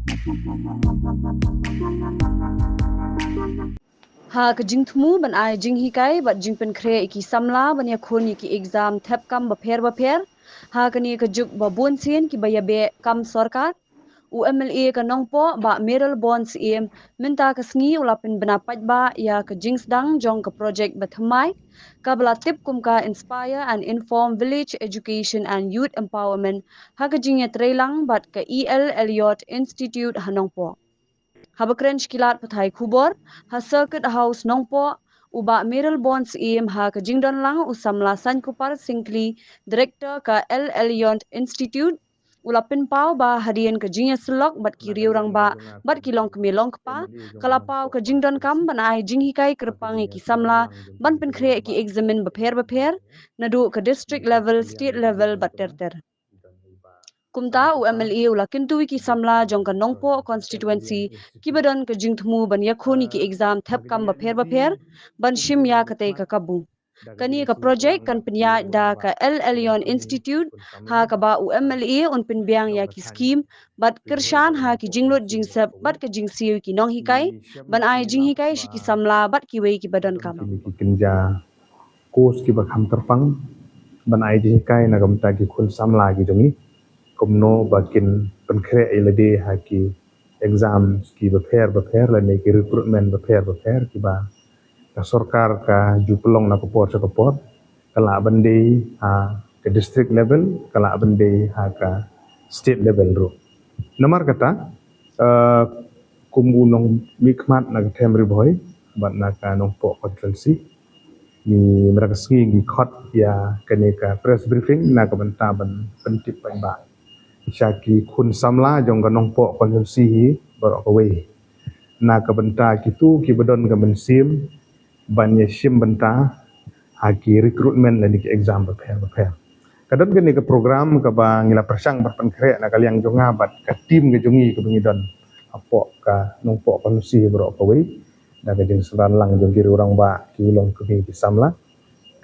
Ha ka jing thmu ban ai jing hi kai bat jing pen khre ki samla ban ya khoni ki exam thep kam ba pher ha ka ni ka juk ba bon sin ki ba ya be kam sarkar UMLA ka nongpo ba Meryl Bonds em minta ka sngi ula pin bana paj ba ya ka jing sedang jong ka project ba thamai ka bala tip kum ka inspire and inform village education and youth empowerment ha ka jing ya trailang bat ka EL Elliot Institute hanongpo Habakren kilat pathai khubor ha circuit house nongpo uba Meryl Bonds em ha ka jingdon lang usamla sankupar singkli director ka L Elliot Institute ulapin pau ba hadian ka jingya selok bat ki riurang ba bat ki long kmelong pa kala pau ka jingdon kam ban ai jinghi kai kerpang ki samla ban pen khre ki examen ba pher nadu ka district level state level bat ter kumta UMLA ula kintu ki samla jong ka nongpo constituency kibadon ka jingthmu ban yakhoni ki exam thep kam ba pher ban shim ya kate ka kabu kani ka project kan pinya da ka L Elion Institute ha ka ba UMLA on pin biang ya ki scheme bat kershan ha ki jinglot jingsep bat ka jingsiu ki nong hikai ban ai jing hikai shi ki samla bat ki wei ki badon kam kini ki kinja kos ki bakham terpang ban ai ji kai na gamta ki khun samla ki jongi komno bakin penkre ilade ha ki exam ki ba pher la ne ki recruitment ba pher ki ba ka sarkar ka ju pelong na kopor kala bande ha ke district level kala bande ha ka state level ro nomor kata kumunong mikmat na temri boy bat na ka nong po constituency ni mereka sengi khot ya kaneka press briefing na ka banta ban pentip ban ba Syaki kun samla jong ganong po konsensi barok away na ka banta kitu ki bedon ka mensim ban ye sim banta haki recruitment la ki exam ba pher kadon gani ka program ka ba ngila persang berpan kre na kaliang jonga bat ka tim ke jongi ka bengidon apo ka nong po konsensi barok away na ka jeng seran lang jong kiri orang ba ki long ki samla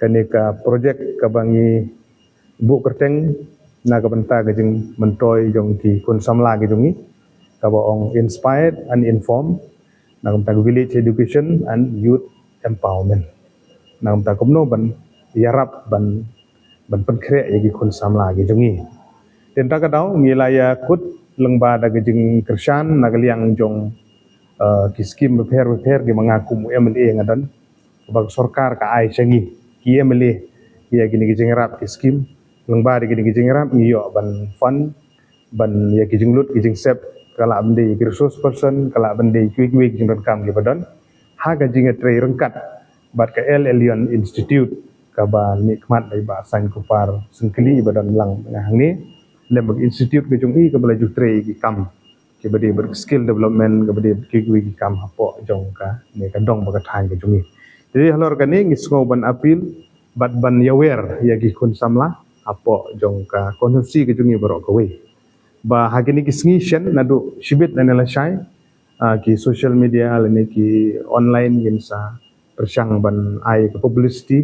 kani ka project ka bangi bu kerteng na ka banta ka jeng mentoy jong ki kun samla ki jongi ka ong inspired and informed na ka village education and youth empowerment na ka komno ban yarap ban penkre yagi kun samla ki jongi tenta ka daw ngilaya kut lengba da ka jeng kershan na kaliang jong ki skim pher ki mengaku MLA ngadan bag sarkar ka ai changi ki MLA ya gini ki jengrap ki skim lengba de gini ki jengrap ngiyo ban fund ban ya ki jenglut ki jengsep kala bende ki resource person kala bende ki jengdon kam ki badon ha ga jinga tre rengkat bat ka L Elion Institute ka ba nikmat dai ba san kupar sengkeli badon lang ngah ni lembag institute ki jong ka bala ju tre ki kam ki bade ber skill development ka bade ki kam hapo jong ka ne ka dong ba ka thang ki jongi jadi halor kani ngisngo ban apil bat ban yawer ya ki kun samla apo jong ka konsensi ki jongi barok ka we ba hagini ki sngi shen nadu shibit na la shai ki social media lene ki online yin sa persang ban ai ka publicity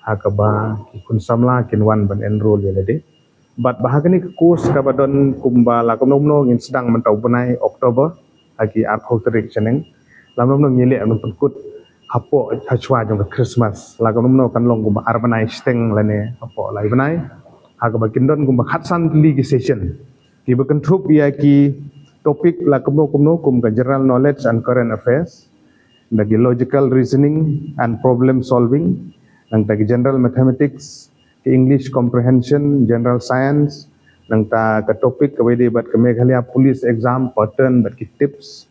hakaba ki kun samla kin wan ban enroll ya de bat bahagani ke kurs ka badon kumba la komno ngin sedang mentau benai Oktober lagi art hoterik cheneng lamno ngile an penkut hapo hachwa jong Christmas la komno kan long kumba arbanai steng lene hapo lai benai hakaba kindon kumba khatsan li session ki bekan trup ya ki topik la komno kum ka general knowledge and current affairs lagi logical reasoning and problem solving nang tagi general mathematics English comprehension, general science, nang ta ka topic ka wede bat ka Meghalaya police exam pattern bat ki tips,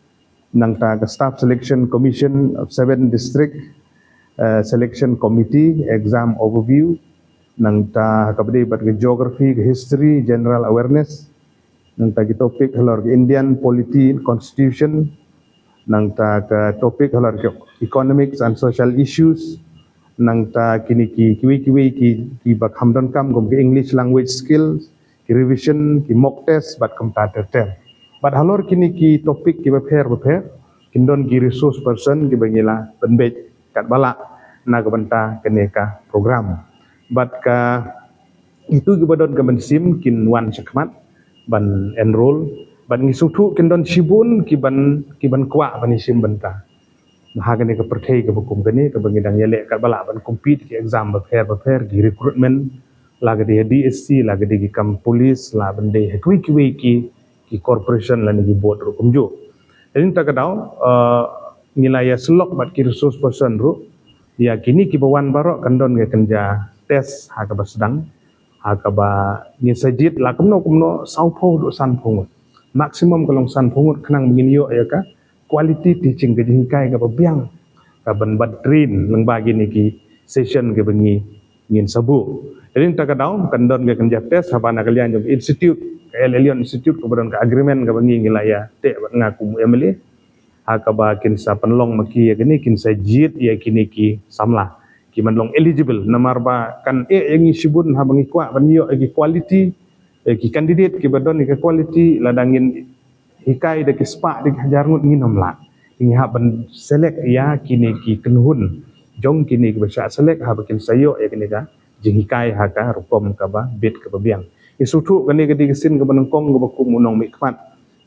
nang ta ka staff selection commission of 7 district selection committee exam overview, nang ta ka wede bat ka geography, ka history, general awareness, nang ta ki topic halor ka Indian polity constitution, nang ta ka topic halor ka economics and social issues, nang ta kini kiwi ki bak hamdan kam gom ke English language skills ki revision ki mock test bat kam ta ter bat halor kini ki topik ki ba pher kindon ki resource person ki bangila penbej kat bala na ka banta keneka program bat ka itu ki badon ka mensim kin wan sakmat ban enroll ban ngi sutu kin don shibun kiban kwa ban sim banta mahagani ke perthai ke bukum kani ke bangidang yele ka bala ban compete ki exam ba pher ki recruitment laga dia DSC laga dia ki kam police la bande ki corporation la ni board ru kumjo jadi tak kadau nilai selok bat ki resource person ru ya kini ki bawan barok kandon ke kenja test ha ka sedang ha ka ba ni sajid la kumno sau pho do san phungut maximum kalong san phungut khnang ngin yo ya ka quality teaching ke jingkai ke biang ka ban badrin leng bagi ni ki session ke bengi ngin sabu jadi tak kadau kandon ke kenja test ha bana kalian jom institute ke Elion institute ke badan ke agreement ke bengi ngilaya te ngaku emily ha ka ba kin sa penlong maki ya kini kin sa jit ya kini ki samla ki manlong eligible namar ba kan yang isibun ha bengi kwa ban yo ki quality ki candidate ki badon ki quality ladangin hikai de ki spa de hajar ngut nginom la ingi ha ban select ya kini ki kenhun jong kini ki baca select ha bakin sayo ya kini ka jing hikai ha ka rukom ka ba bit ka biang isutu kani ke digesin ke banengkong ke bakum unong mikmat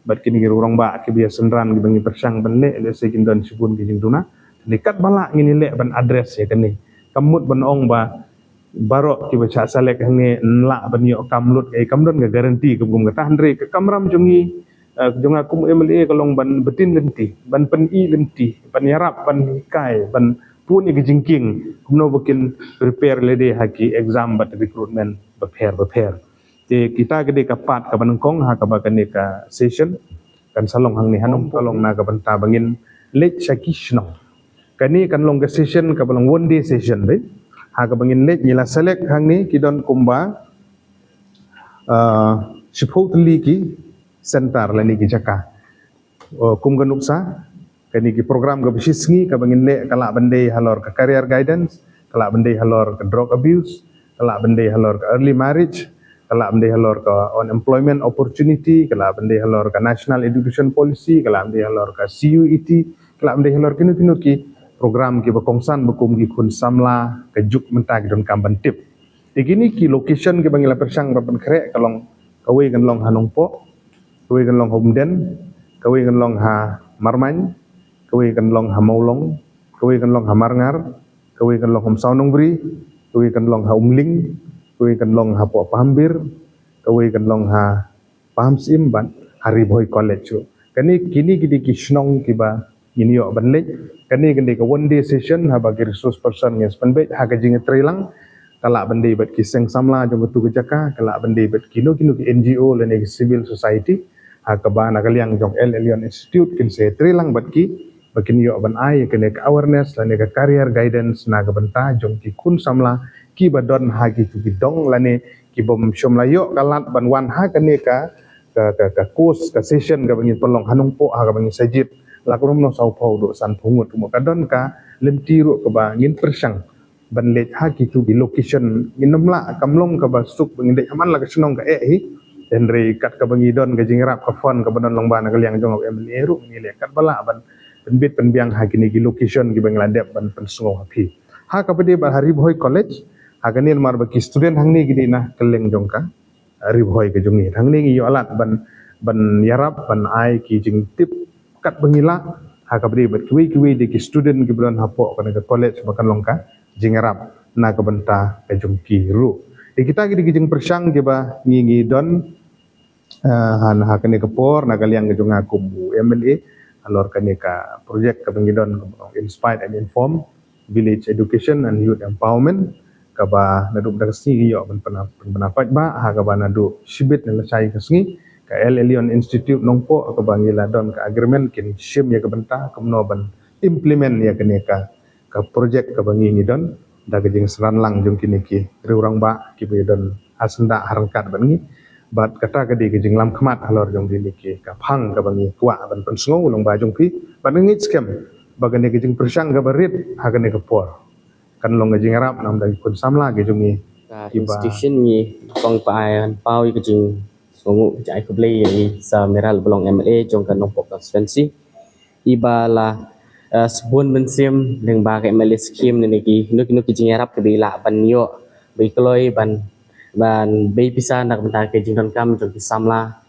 bat kini ki rurong ba ki biasa senran ki bangi persang ban le sekin don sibun ki jing tuna dekat bala ngini le ban address ya kani kamut ban ong ba barok ki baca select hange nla ban yo kamlut kamdon ga garanti ke gum ka handre ke kamram jongi jonga kum emle kalong ban betin lenti ban pen i lenti ban yarap ban kai ban pun i jingking kumno bukin prepare lede haki exam bat recruitment ba pher te kita gede kapat ka banengkong ha ka bakane ka session kan salong hang ni hanong kalong na ka banta bangin lech sakishno kani kan long ka session ka balong one day session be ha ka bangin lech nila select hang ni kidon kumba supposedly ki center lani ki jaka kum ganuksa kani ki program ga bisisngi ka bangin le kala bande halor ka career guidance kala bande halor ka drug abuse kala bande halor ka early marriage kala bande halor ka on employment opportunity kala bande halor ka national education policy kala bande halor ka CUET kala bande halor kinu ki program ki bakongsan bukum ki kun samla ka juk mentag don kamban tip igini ki location ki bangila persang ban kre kalong kawe kan long hanong po kawe kan long homden kawe kan long ha marman kawe kan long ha maulong kawe kan long ha marngar kawe kan long hom saunong bri kawe kan long ha umling kawe kan long ha po pahambir kawe kan long ha paham sim ban hari boy college kani kini gidi ki snong kiba ini yo ban lek kani gende ka one day session ha bagi resource person nges panbe ha ka jing trelang kala bende bat ki seng samla jong tu jaka kala bende bat kino ki NGO le ne civil society ha ka ba na kaliang jong Elion institute kin se trelang bat ki bakin yo ban ai kene ka awareness le ne ka career guidance na ka banta jong ki kun samla ki badon ha ki tu bidong le ne ki bom shom la yo kalat ban wan ha kene ka course ka session ka bangin pelong hanung po ha ka bangin sajid la ko no sau pau do san pungut mo kadon ka lentiru ka bangin persang ban let ha ki tu di location inamla kamlong ka basuk bangin de aman la ka senong ka hiendre kat ka bangi don ka jingrap ka fon ka banon long bana ka liang jong emli eru ni le kat bala ban penbit penbiang ha kini ki location ki bangladep ban pensungo ha phi ha ka pede ba hari boy college ha kanil mar ba ki student hang ni gidi na keleng jong ka hari boy ka jong ni hang ni yo alat ban yarap ban ai ki jing tip kat bangila ha ka pede ba kiwi de ki student ki bulan hapo ka college bakan long ka jingrap na ka banta ka jong ki ru kita gidi kijing persang ke ba ngingi don han ha kene kapor na kaliang ke jong aku MLA alor kene ka project ka bangidon inspired and inform village education and youth empowerment ka ba nadu daksni yo ban pendapat ba ha ka ba nadu shibit na sai kasngi ka Elion institute nongpo ka bangila don ka agreement kin shim ya ka banta kumno ban implement ya kene ka project ka bangi don daga jing seran lang jong kini ki riurang ba ki be don asenda harangkat bangi bat kata ka di jing lam khmat halor jong kini ki ka phang ka bangi kwa ban pensngo long ba jong pi ban ngi scam bagane ki jing persang ka barit hagane ka por kan long jing arab nam dagi kun samla ge jong ni institution ni kong paan pau ki jing songu jai ko blei ni sa meral belong MLA jong kan nong pok constituency ibala sebun bensim dengan bagai melis skim ni ki nuk kijing arab ke bila ban yo bei kloi ban bei bisa nak bentar ke jing don kam jong ki samla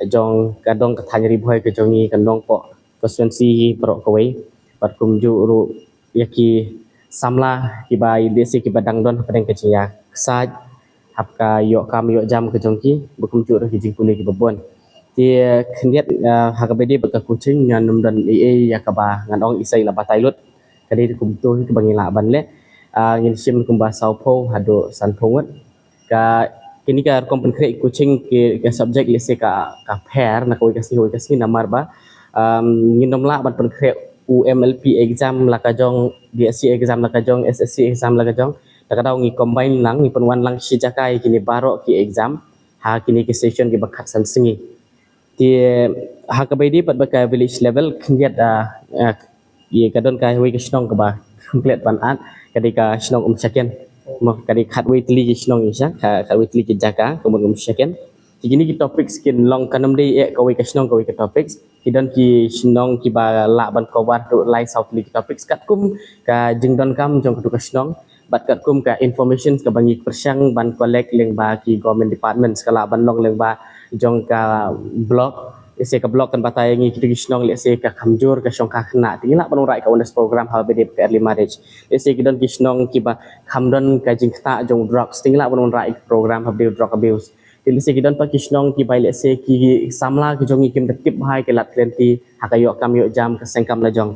jong kadong kathanya ribuai ke jongi kanong po konstituensi pro kawai pat kum ju ru yaki samla ki bai desi ki badang don padang keciya saj hapka yok kam yok jam ke jongki bukum ju ru ki jingkuli ki babon ti khniat hakabedi baka kucing ngan numdan ee yakaba ngan ong isai la batailut kadi kum tu ki bangila banle ngin sim kum ba saupo hado sanpongot ka kini ka kompon kre kucing ke subjek lese ka pair na koi kasi namar ba nginom la ban pen kre UMLP exam la ka jong DSC exam la ka jong SSC exam la ka jong takadaw ngi combine lang ngi penwan lang si jakai kini baro ki exam ha kini ki session ki bakat san singi ti ha ka baidi pat baka village level khngiat ye kadon ka wi ki snong ka ba complete ban at kadika snong second mo kadi khat wi tli ki snong isa khat wi tli ki jaka kemudian second Jadi ki topik skin long kanam dei kawai ka snong kawai ka topics kidan ki snong ki ba la ban ko ban tu lai south li ki topics kat kum ka jingdon kam jong ka snong bat kat kum ka information ka bangi persang ban collect leng ba ki government departments kala ban long leng ba jong ka blog ese ka blog kan batai ngi ki snong le se ka kamjur ka shong ka khna tingla ban rai ka ones program ha be ka early marriage ese kidan ki snong ki ba kamdon ka jingta jong drugs tingla ban rai program ha be drug abuse Jadi sekidan pakisnong ki baile se ki samla ki jongi kim tertib hai ke lat klenti hakayo kam yo jam ke sengkam la jong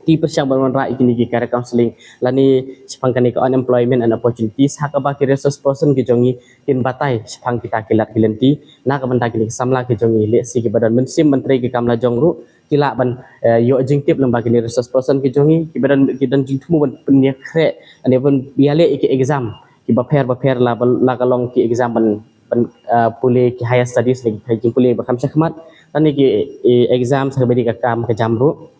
ti persiang ban ra ikini ki care counseling lani sepang kani ke unemployment and opportunities hakaba ki resource person ki jongi kin batai sepang kita ki lat klenti na ka banta ki samla ki jongi le si ki badan mensim menteri ki kam la jong ru kila ban yo jingtip lemba ki resource person ki jongi ki badan ki dan jingtmu ban penia kre ane pun biale ki exam ki baper la kalong ki exam ban pulih ki higher studies lagi kaji pulih bakam syakmat dan ni ki exam sakabedi ka kam ke jamru